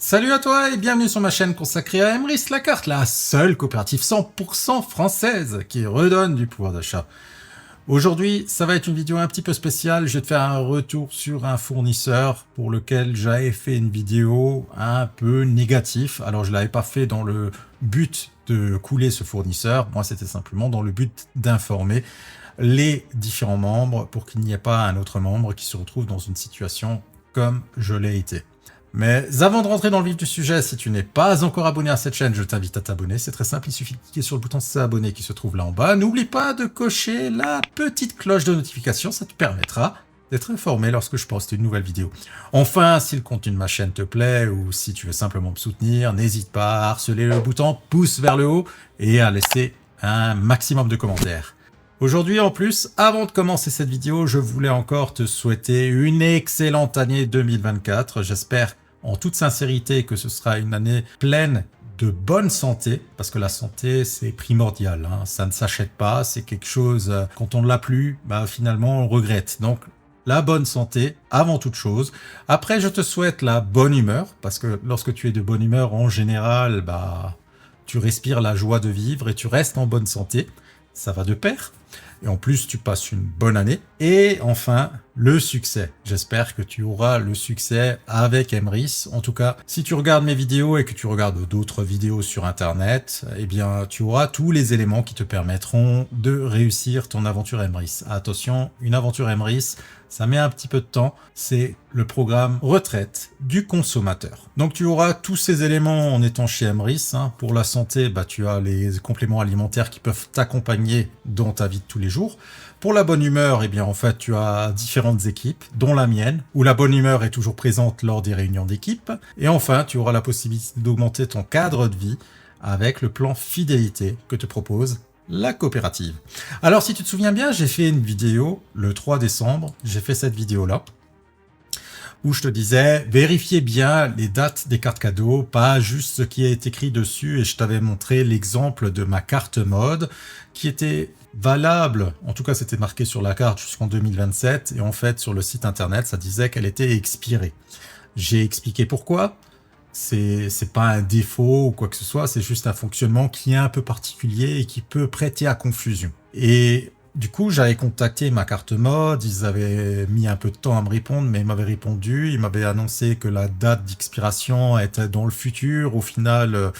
Salut à toi et bienvenue sur ma chaîne consacrée à Emrys la carte, la seule coopérative 100% française qui redonne du pouvoir d'achat. Aujourd'hui, ça va être une vidéo un petit peu spéciale. Je vais te faire un retour sur un fournisseur pour lequel j'avais fait une vidéo un peu négative. Alors, je ne l'avais pas fait dans le but de couler ce fournisseur. Moi, c'était simplement dans le but d'informer les différents membres pour qu'il n'y ait pas un autre membre qui se retrouve dans une situation comme je l'ai été. Mais avant de rentrer dans le vif du sujet, si tu n'es pas encore abonné à cette chaîne, je t'invite à t'abonner. C'est très simple, il suffit de cliquer sur le bouton s'abonner qui se trouve là en bas. N'oublie pas de cocher la petite cloche de notification, ça te permettra d'être informé lorsque je poste une nouvelle vidéo. Enfin, si le contenu de ma chaîne te plaît ou si tu veux simplement me soutenir, n'hésite pas à harceler le bouton pouce vers le haut et à laisser un maximum de commentaires. Aujourd'hui, en plus, avant de commencer cette vidéo, je voulais encore te souhaiter une excellente année 2024. J'espère en toute sincérité que ce sera une année pleine de bonne santé, parce que la santé, c'est primordial, hein. Ça ne s'achète pas, c'est quelque chose, quand on ne l'a plus, finalement, on regrette. Donc, la bonne santé, avant toute chose. Après, je te souhaite la bonne humeur, parce que lorsque tu es de bonne humeur, en général, tu respires la joie de vivre et tu restes en bonne santé. Ça va de pair. Et en plus, tu passes une bonne année. Et enfin, le succès. J'espère que tu auras le succès avec Emrys. En tout cas, si tu regardes mes vidéos et que tu regardes d'autres vidéos sur Internet, eh bien, tu auras tous les éléments qui te permettront de réussir ton aventure Emrys. Attention, une aventure Emrys, ça met un petit peu de temps. C'est le programme retraite du consommateur. Donc, tu auras tous ces éléments en étant chez Emrys. Pour la santé, tu as les compléments alimentaires qui peuvent t'accompagner dans ta vie de tous les jours. Pour la bonne humeur, eh bien, en fait, tu as différentes équipes, dont la mienne, où la bonne humeur est toujours présente lors des réunions d'équipe. Et enfin, tu auras la possibilité d'augmenter ton cadre de vie avec le plan fidélité que te propose la coopérative. Alors, si tu te souviens bien, j'ai fait une vidéo le 3 décembre. J'ai fait cette vidéo-là où je te disais, vérifiez bien les dates des cartes cadeaux, pas juste ce qui est écrit dessus, et je t'avais montré l'exemple de ma carte mode, qui était valable, en tout cas c'était marqué sur la carte jusqu'en 2027, et en fait sur le site internet, ça disait qu'elle était expirée. J'ai expliqué pourquoi. C'est pas un défaut ou quoi que ce soit, c'est juste un fonctionnement qui est un peu particulier et qui peut prêter à confusion. Et du coup, j'avais contacté ma carte mode, ils avaient mis un peu de temps à me répondre, mais ils m'avaient répondu, ils m'avaient annoncé que la date d'expiration était dans le futur. Au final,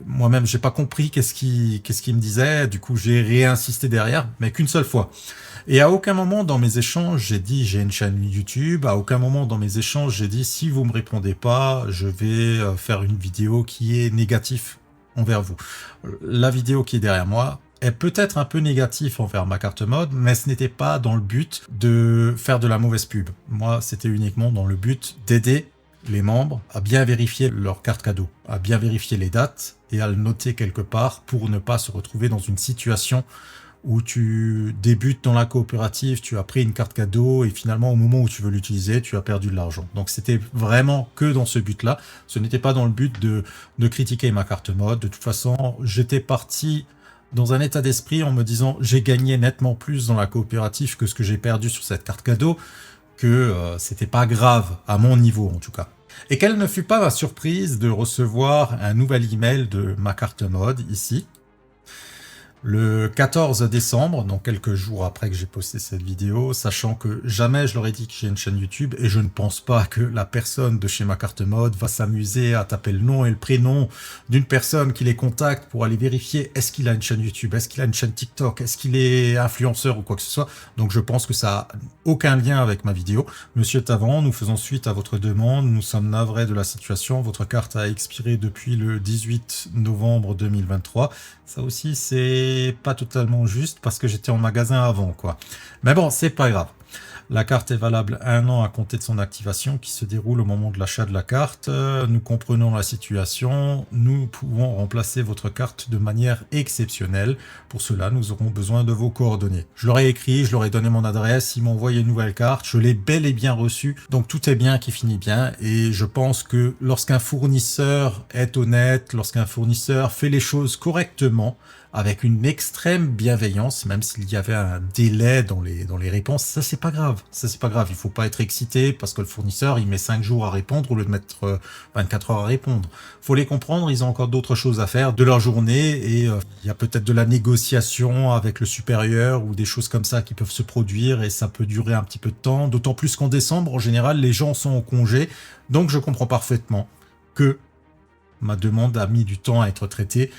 moi-même, j'ai pas compris qu'est-ce qu'ils me disaient, du coup, j'ai réinsisté derrière, mais qu'une seule fois. Et à aucun moment dans mes échanges, j'ai dit j'ai une chaîne YouTube, à aucun moment dans mes échanges, j'ai dit si vous me répondez pas, je vais faire une vidéo qui est négative envers vous. La vidéo qui est derrière moi est peut-être un peu négatif envers ma carte mode, mais ce n'était pas dans le but de faire de la mauvaise pub. Moi, c'était uniquement dans le but d'aider les membres à bien vérifier leur carte cadeau, à bien vérifier les dates et à le noter quelque part pour ne pas se retrouver dans une situation où tu débutes dans la coopérative, tu as pris une carte cadeau et finalement au moment où tu veux l'utiliser, tu as perdu de l'argent. Donc c'était vraiment que dans ce but-là. Ce n'était pas dans le but de critiquer ma carte mode. De toute façon, j'étais parti dans un état d'esprit en me disant j'ai gagné nettement plus dans la coopérative que ce que j'ai perdu sur cette carte cadeau, que c'était pas grave, à mon niveau en tout cas. Et quelle ne fut pas ma surprise de recevoir un nouvel email de ma carte mode ici, le 14 décembre, donc quelques jours après que j'ai posté cette vidéo, sachant que jamais je leur ai dit que j'ai une chaîne YouTube et je ne pense pas que la personne de chez ma carte mode va s'amuser à taper le nom et le prénom d'une personne qui les contacte pour aller vérifier est-ce qu'il a une chaîne YouTube, est-ce qu'il a une chaîne TikTok, est-ce qu'il est influenceur ou quoi que ce soit. Donc je pense que ça a aucun lien avec ma vidéo. Monsieur Tavant, nous faisons suite à votre demande, nous sommes navrés de la situation, votre carte a expiré depuis le 18 novembre 2023. Ça aussi, c'est pas totalement juste parce que j'étais en magasin avant, quoi. Mais bon, c'est pas grave. La carte est valable 1 an à compter de son activation qui se déroule au moment de l'achat de la carte. Nous comprenons la situation. Nous pouvons remplacer votre carte de manière exceptionnelle. Pour cela, nous aurons besoin de vos coordonnées. Je leur ai écrit, je leur ai donné mon adresse, ils m'ont envoyé une nouvelle carte. Je l'ai bel et bien reçue. Donc tout est bien qui finit bien. Et je pense que lorsqu'un fournisseur est honnête, lorsqu'un fournisseur fait les choses correctement, avec une extrême bienveillance, même s'il y avait un délai dans les réponses, ça c'est pas grave. grave. Ça, c'est pas grave. Il faut pas être excité parce que le fournisseur, il met 5 jours à répondre au lieu de mettre 24 heures à répondre. Faut les comprendre, ils ont encore d'autres choses à faire de leur journée et il y a peut-être de la négociation avec le supérieur ou des choses comme ça qui peuvent se produire et ça peut durer un petit peu de temps. D'autant plus qu'en décembre, en général, les gens sont en congé. Donc, je comprends parfaitement que ma demande a mis du temps à être traitée.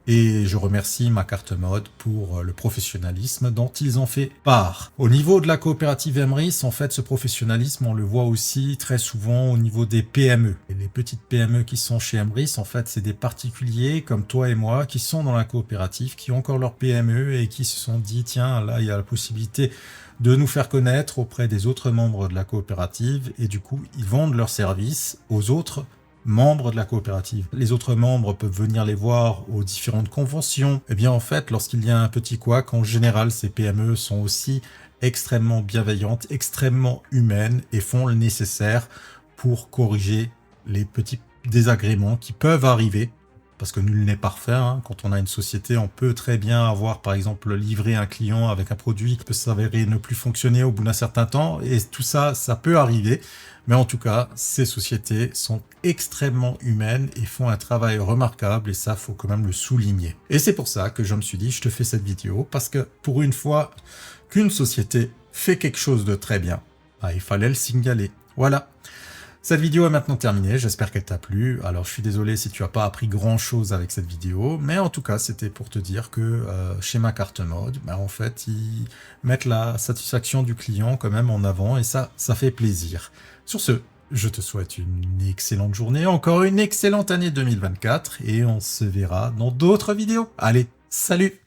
Et je remercie ma carte mode pour le professionnalisme dont ils ont fait part. Au niveau de la coopérative Emrys, en fait, ce professionnalisme, on le voit aussi très souvent au niveau des PME. Et les petites PME qui sont chez Emrys, en fait, c'est des particuliers comme toi et moi qui sont dans la coopérative, qui ont encore leur PME et qui se sont dit, tiens, là, il y a la possibilité de nous faire connaître auprès des autres membres de la coopérative et du coup, ils vendent leurs services aux autres membres de la coopérative. Les autres membres peuvent venir les voir aux différentes conventions. Et bien en fait, lorsqu'il y a un petit couac, en général, ces PME sont aussi extrêmement bienveillantes, extrêmement humaines et font le nécessaire pour corriger les petits désagréments qui peuvent arriver. Parce que nul n'est parfait, hein. Quand on a une société, on peut très bien avoir, par exemple, livré un client avec un produit qui peut s'avérer ne plus fonctionner au bout d'un certain temps, et tout ça, ça peut arriver. Mais en tout cas, ces sociétés sont extrêmement humaines et font un travail remarquable, et ça, faut quand même le souligner. Et c'est pour ça que je me suis dit, je te fais cette vidéo, parce que pour une fois qu'une société fait quelque chose de très bien, bah, il fallait le signaler. Voilà. Cette vidéo est maintenant terminée, j'espère qu'elle t'a plu. Alors je suis désolé si tu n'as pas appris grand chose avec cette vidéo, mais en tout cas c'était pour te dire que chez ma carte mode, bah, en fait ils mettent la satisfaction du client quand même en avant et ça fait plaisir. Sur ce, je te souhaite une excellente journée, encore une excellente année 2024 et on se verra dans d'autres vidéos. Allez, salut!